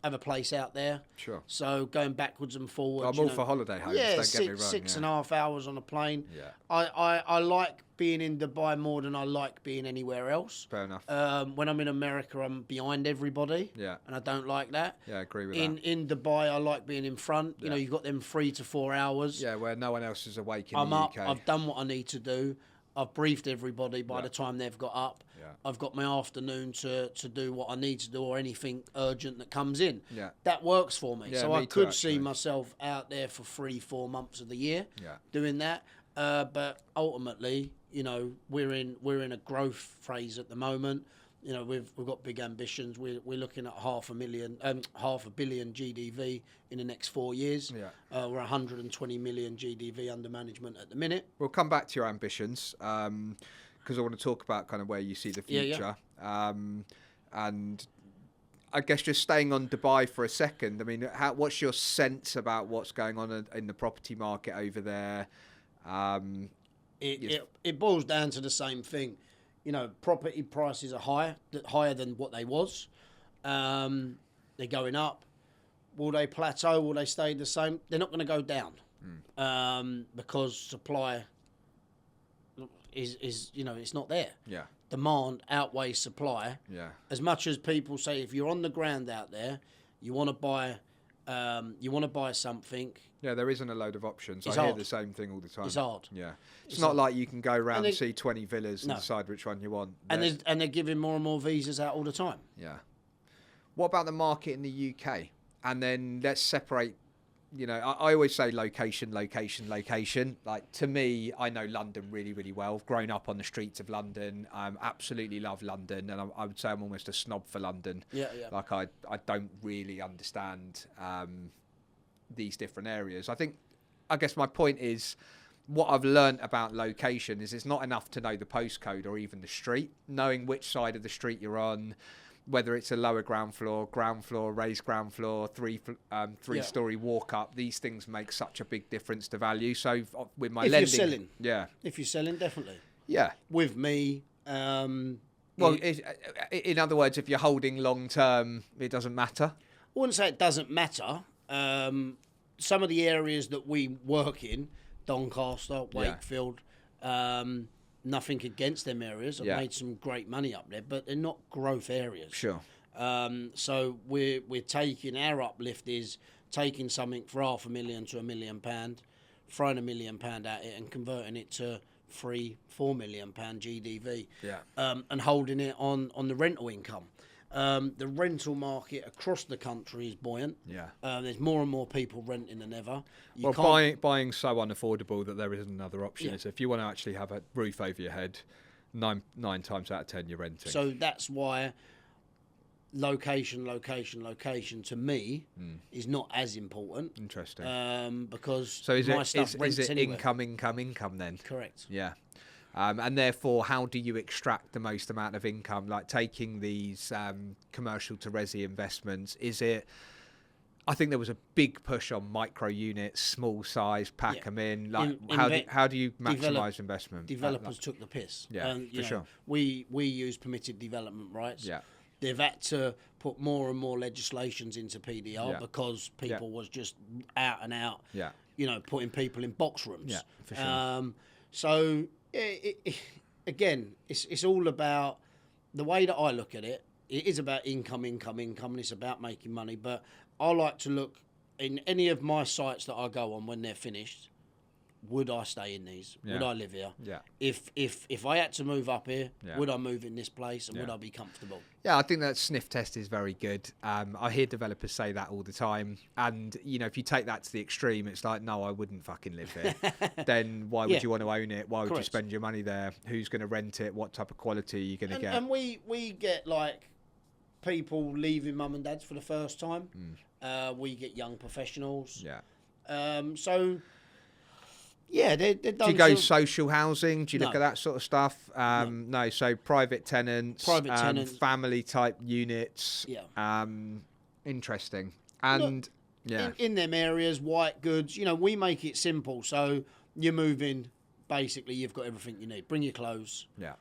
S2: Have a place out there.
S1: Sure.
S2: So going backwards and forwards.
S1: I'm all for holiday homes.
S2: Yeah,
S1: don't get me wrong.
S2: six and a half hours on a plane.
S1: Yeah.
S2: I like being in Dubai more than I like being anywhere else.
S1: Fair enough.
S2: When I'm in America, I'm behind everybody.
S1: Yeah.
S2: And I don't like that.
S1: Yeah, I agree with that.
S2: In Dubai, I like being in front. You know, you've got them 3 to 4 hours.
S1: Yeah, where no one else is awake in
S2: I'm
S1: the
S2: up.
S1: UK.
S2: I've done what I need to do. I've briefed everybody by the time they've got up.
S1: Yeah.
S2: I've got my afternoon to do what I need to do or anything urgent that comes in.
S1: Yeah.
S2: That works for me.
S1: Yeah,
S2: so
S1: me
S2: I
S1: too,
S2: could
S1: actually.
S2: see myself out there for 3-4 months of the year
S1: Yeah.
S2: doing that. But ultimately, you know, we're in a growth phase at the moment. You know, we've got big ambitions. We're looking at $500 million GDV in the next 4 years.
S1: Yeah.
S2: We're 120 million GDV under management at the minute.
S1: We'll come back to your ambitions because I want to talk about kind of where you see the future. And I guess just staying on Dubai for a second. I mean, what's your sense about what's going on in the property market over there?
S2: It boils down to the same thing. You know, property prices are higher than what they was. They're going up. Will they plateau? Will they stay the same? They're not going to go down because supply is you know, it's not there.
S1: Yeah.
S2: demand outweighs supply.
S1: Yeah.
S2: As much as people say, if you're on the ground out there, you want to buy something.
S1: Yeah, there isn't a load of options.
S2: It's
S1: I hear
S2: hard.
S1: the same thing all the time.
S2: It's hard.
S1: Yeah. It's
S2: It's
S1: not
S2: hard.
S1: like you can go around and
S2: they-
S1: see 20 villas and
S2: No.
S1: decide which one you want.
S2: And they're giving more and more visas out all the time.
S1: Yeah. What about the market in the UK? And then let's separate, I always say location. Like, to me, I know London really, really well. I've grown up on the streets of London. I absolutely love London. And I would say I'm almost a snob for London.
S2: Yeah.
S1: Like, I don't really understand these different areas. I guess my point is, what I've learned about location is it's not enough to know the postcode or even the street. Knowing which side of the street you're on, whether it's a lower ground floor, raised ground floor, three-story walk up, these things make such a big difference to value. So with my lending,
S2: If you're selling,
S1: yeah,
S2: if you're selling, definitely.
S1: yeah.
S2: With me,
S1: Well, in other words, if you're holding long term, it doesn't matter.
S2: I wouldn't say it doesn't matter. Some of the areas that we work in, Doncaster, Wakefield, nothing against them areas. I've made some great money up there, but they're not growth areas.
S1: Sure.
S2: So we're taking, our uplift is taking something for £500,000 to £1 million, throwing £1 million at it and converting it to £3-4 million GDV.
S1: Yeah.
S2: And holding it on the rental income. The rental market across the country is buoyant.
S1: Yeah.
S2: There's more and more people renting than ever.
S1: Buying so unaffordable that there isn't another option.
S2: Yeah.
S1: So if you want to actually have a roof over your head, nine times out of 10 you're renting.
S2: So that's why location to me is not as important.
S1: Interesting.
S2: Because
S1: So is
S2: my stuff rents
S1: it
S2: anywhere.
S1: income then?
S2: Correct.
S1: Yeah. And therefore, how do you extract the most amount of income? Like taking these commercial to resi investments, is it... I think there was a big push on micro units, small size, pack them in. Like, how do you maximise investment?
S2: Developers took the piss.
S1: Yeah, for sure.
S2: We use permitted development rights.
S1: Yeah.
S2: They've had to put more and more legislations into PDR because people was just out and out.
S1: Yeah.
S2: Putting people in box rooms.
S1: Yeah, for sure.
S2: So again, it's all about the way that I look at it. It is about income, and it's about making money. But I like to look in any of my sites that I go on when they're finished. Would I stay in these?
S1: Yeah.
S2: Would I live here?
S1: Yeah.
S2: If I had to move up here,
S1: Yeah.
S2: would I move in this place and would I be comfortable?
S1: Yeah, I think that sniff test is very good. I hear developers say that all the time. And, if you take that to the extreme, it's like, no, I wouldn't fucking live here. Then why would you want to own it? Why would you spend your money there? Who's going to rent it? What type of quality are you going to get?
S2: And we get like people leaving mum and dad's for the first time. We get young professionals.
S1: Yeah.
S2: So... Yeah, they're done.
S1: Do you go social housing? Do you look
S2: No.
S1: at that sort of stuff? No. So private tenants, family type units.
S2: Yeah.
S1: Interesting. And
S2: in them areas, white goods. We make it simple. So you're moving. Basically, you've got everything you need. Bring your clothes.
S1: Yeah.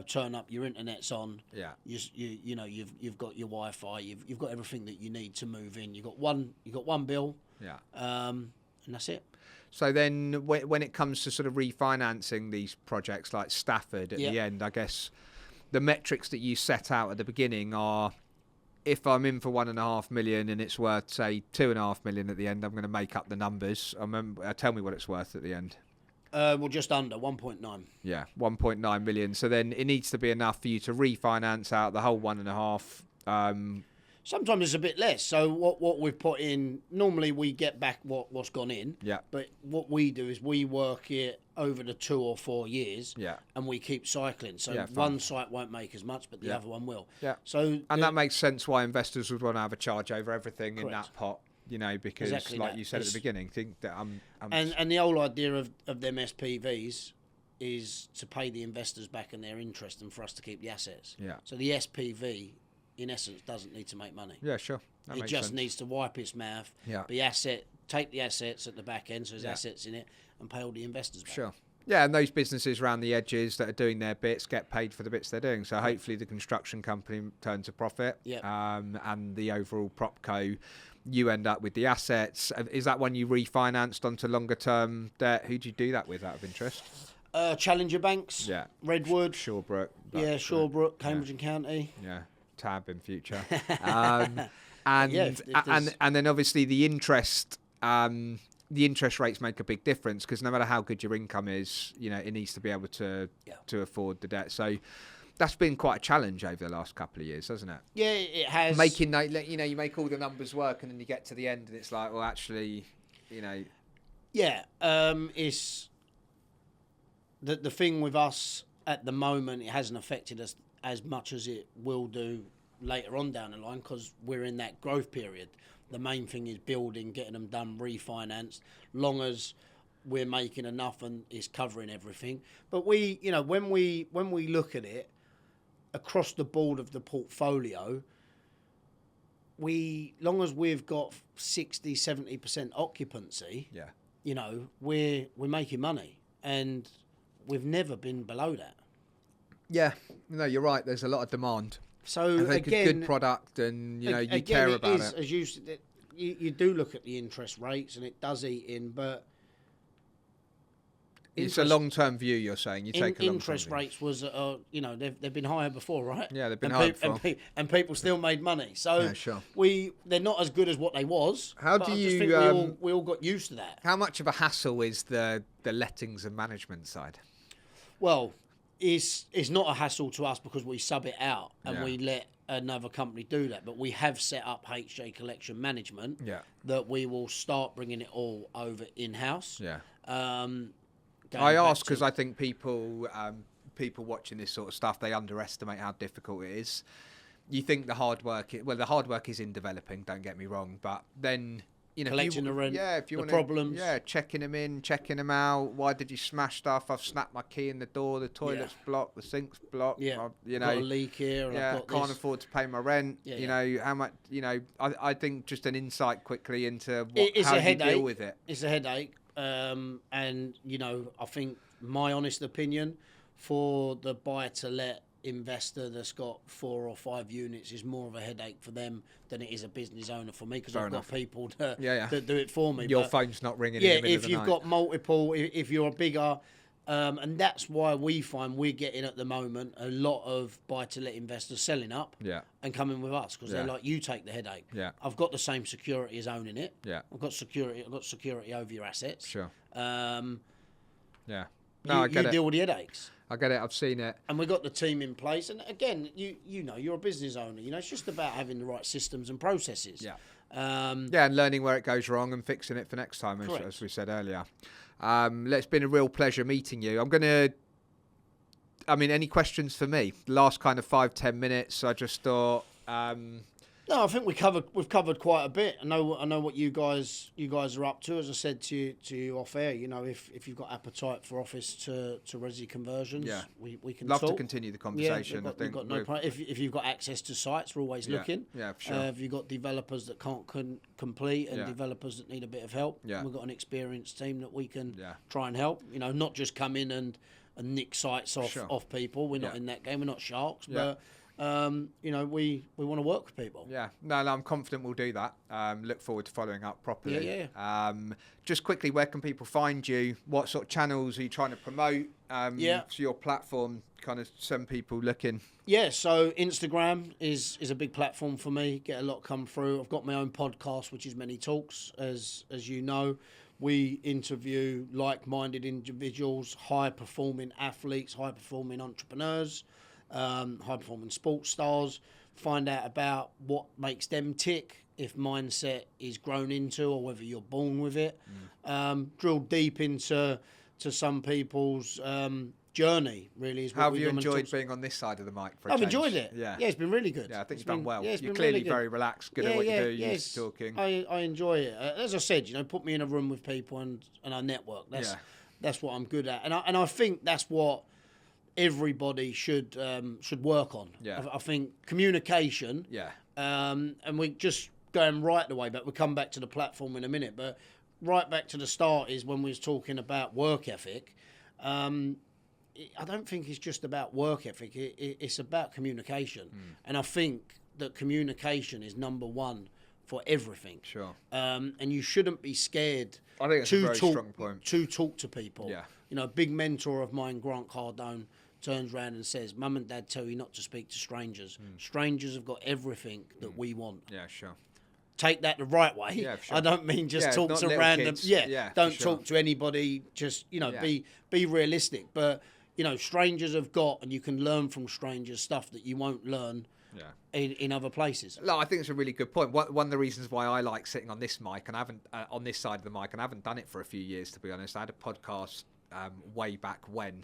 S2: Turn up. Your internet's on.
S1: Yeah.
S2: You've got your Wi-Fi. You've got everything that you need to move in. You've got one bill.
S1: Yeah.
S2: And that's it.
S1: So then when it comes to sort of refinancing these projects like Stafford at the end, I guess the metrics that you set out at the beginning are, if I'm in for 1.5 million and it's worth, say, 2.5 million at the end, I'm going to make up the numbers. Tell me what it's worth at the end.
S2: Well, just under 1.9.
S1: Yeah, 1.9 million. So then it needs to be enough for you to refinance out the whole 1.5.
S2: Sometimes it's a bit less. So what we've put in, normally we get back what's gone in.
S1: Yeah.
S2: But what we do is we work it over the 2 or 4 years.
S1: Yeah.
S2: And we keep cycling. So
S1: fine.
S2: one site won't make as much, but the other one will.
S1: Yeah.
S2: So
S1: that makes sense why investors would want to have a charge over everything in that pot. Because
S2: exactly
S1: like you said at the beginning, think that
S2: and the whole idea of them SPVs is to pay the investors back and their interest and for us to keep the assets.
S1: Yeah.
S2: So the SPV, in essence, doesn't need to make money.
S1: Yeah, sure.
S2: It just needs to wipe its mouth.
S1: Yeah.
S2: Take the assets at the back end, so there's assets in it, and pay all the investors back.
S1: Sure. Yeah, and those businesses around the edges that are doing their bits get paid for the bits they're doing. So hopefully the construction company turns a profit.
S2: Yeah.
S1: And the overall propco, you end up with the assets. Is that when you refinanced onto longer term debt? Who do you do that with out of interest?
S2: Challenger Banks,
S1: Yeah.
S2: Redwood,
S1: Shawbrook.
S2: Shawbrook, Cambridge and County.
S1: Yeah. Tab in future. And
S2: Yeah, if
S1: and then obviously the interest rates make a big difference, because no matter how good your income is, it needs to be able to afford the debt. So that's been quite a challenge over the last couple of years, hasn't it?
S2: Yeah, it has.
S1: Making you make all the numbers work, and then you get to the end, and it's like, well, actually,
S2: Yeah, it's the thing with us at the moment. It hasn't affected us as much as it will do later on down the line, because we're in that growth period. The main thing is building, getting them done, refinanced. Long as we're making enough and it's covering everything. But we, when we look at it across the board of the portfolio, long as we've got 60-70% occupancy, we're making money, and we've never been below that.
S1: Yeah, no, you're right. There's a lot of demand.
S2: So
S1: I think
S2: again,
S1: a good product, and you care about it.
S2: As you do look at the interest rates, and it does eat in, but
S1: it's a long-term view. You're saying you take a long-term
S2: interest
S1: view.
S2: rates was they've been higher before, right?
S1: Yeah, they've been higher before,
S2: and people still made money. So
S1: yeah, sure.
S2: They're not as good as what they was.
S1: How
S2: but
S1: do
S2: I
S1: you?
S2: just think we all got used to that.
S1: How much of a hassle is the lettings and management side?
S2: Well, it's not a hassle to us, because we sub it out and we let another company do that. But we have set up HJ Collection Management that we will start bringing it all over in-house.
S1: Yeah.
S2: I
S1: ask because I think people watching this sort of stuff, they underestimate how difficult it is. You think the hard work is in developing, don't get me wrong, but then
S2: collecting the rent,
S1: if you
S2: the
S1: want
S2: problems,
S1: checking them in, checking them out. Why did you smash stuff? I've snapped my key in the door. The toilet's blocked. The sink's blocked.
S2: got a leak here. I've got
S1: can't afford to pay my rent. How much? I think just an insight quickly into how you deal with it.
S2: It's a headache, and I think my honest opinion, for the buy-to-let investor that's got 4 or 5 units, is more of a headache for them than it is a business owner for me, because I've got people that do it for me.
S1: Your phone's not ringing. in the middle
S2: if
S1: of the
S2: you've
S1: night.
S2: got multiple, if you're a bigger, and that's why we find we're getting at the moment a lot of buy-to-let investors selling up and coming with us, because they're like, you take the headache. I've got the same security as owning it. I've got security over your assets.
S1: Sure.
S2: No, I get it. You deal with the headaches.
S1: I get it. I've seen it.
S2: And we've got the team in place. And again, you're a business owner. It's just about having the right systems and processes.
S1: And learning where it goes wrong and fixing it for next time, as we said earlier. It's been a real pleasure meeting you. Any questions for me? Last kind of 5-10 minutes, I just thought...
S2: No, I think we've covered quite a bit. I know what you guys are up to. As I said to you off air, if you've got appetite for office to resi conversions, we can
S1: love
S2: talk.
S1: to continue the conversation.
S2: We've got no problem. If you've got access to sites, we're always looking.
S1: Yeah, for sure.
S2: If you've got developers that can't complete and developers that need a bit of help, we've got an experienced team that we can try and help. Not just come in and nick sites off people. We're not in that game. We're not sharks, but. We want to work with people.
S1: Yeah, no, I'm confident we'll do that. Look forward to following up properly. Just quickly, where can people find you? What sort of channels are you trying to promote? So your platform, kind of some people looking.
S2: Yeah, so Instagram is a big platform for me. Get a lot come through. I've got my own podcast, which is Many Talks, as you know. We interview like-minded individuals, high-performing athletes, high-performing entrepreneurs, high-performing sports stars, find out about what makes them tick, if mindset is grown into or whether you're born with it. Drill deep into some people's journey, really. Is what
S1: How have you enjoyed being on this side of the mic for a change?
S2: I've enjoyed it. Yeah, it's been really good.
S1: Yeah, I think you've done well.
S2: Yeah,
S1: you're clearly really very relaxed, good at what you do, used to talking.
S2: I enjoy it. As I said, put me in a room with people and I network. That's what I'm good at. And I think that's what everybody should work on. I think communication. And we're just going right the way back. We'll come back to the platform in a minute, but right back to the start is when we was talking about work ethic. I don't think it's just about work ethic. It's about communication. And I think that communication is number one for everything.
S1: Sure.
S2: And you shouldn't be scared.
S1: I think it's a very strong point.
S2: To talk to people.
S1: Yeah.
S2: You know, a big mentor of mine, Grant Cardone, turns around and says, "Mum and Dad tell you not to speak to strangers. Strangers have got everything that we want."
S1: Yeah, sure.
S2: Take that the right way.
S1: Yeah, sure.
S2: I don't mean just talk
S1: not
S2: to
S1: little
S2: random.
S1: kids.
S2: Yeah, don't
S1: for sure.
S2: talk to anybody. Just be realistic. But strangers have got, and you can learn from strangers stuff that you won't learn. In other places.
S1: No, I think it's a really good point. One of the reasons why I like sitting on this mic and I haven't on this side of the mic and I haven't done it for a few years, to be honest. I had a podcast way back when,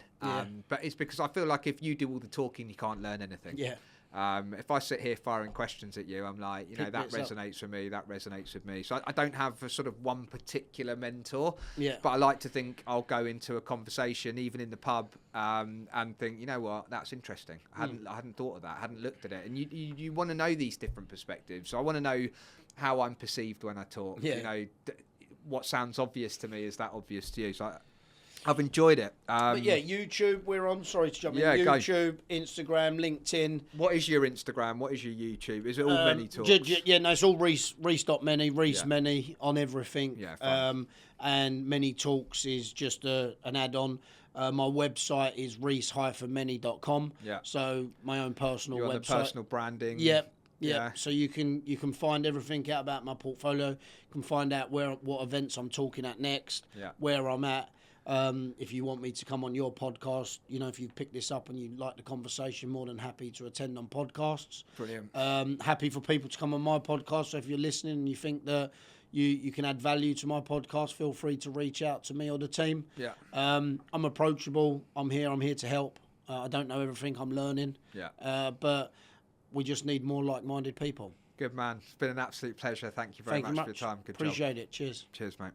S1: but it's because I feel like if you do all the talking, you can't learn anything.
S2: Yeah.
S1: If I sit here firing questions at you, I'm like, that resonates with me, that resonates with me. So I don't have a sort of one particular mentor, but I like to think I'll go into a conversation, even in the pub, and think, you know what, that's interesting. I hadn't thought of that, I hadn't looked at it. And you want to know these different perspectives. So I want to know how I'm perceived when I talk.
S2: Yeah.
S1: What sounds obvious to me, is that obvious to you? So I've enjoyed it.
S2: But yeah, YouTube, we're on. Sorry to jump in. YouTube, Instagram, LinkedIn.
S1: What is your Instagram? What is your YouTube? Is it all Mennie Talks?
S2: No, it's all Reece.Mennie, Reece Mennie on everything.
S1: Yeah,
S2: and Mennie Talks is just an add-on. My website is reece-mennie.com.
S1: Yeah.
S2: So my own personal
S1: You're on
S2: website.
S1: the personal branding.
S2: Yeah. So you can find everything out about my portfolio. You can find out what events I'm talking at next, where I'm at. If you want me to come on your podcast, if you pick this up and you like the conversation, more than happy to attend on podcasts.
S1: Brilliant. Happy
S2: for people to come on my podcast. So if you're listening and you think that you can add value to my podcast, feel free to reach out to me or the team.
S1: Yeah.
S2: I'm approachable. I'm here to help. I don't know everything. I'm learning.
S1: Yeah.
S2: But we just need more like-minded people.
S1: Good man. It's been an absolute pleasure. Thank you very much for your time. Good job.
S2: Appreciate it. Cheers.
S1: Cheers, mate.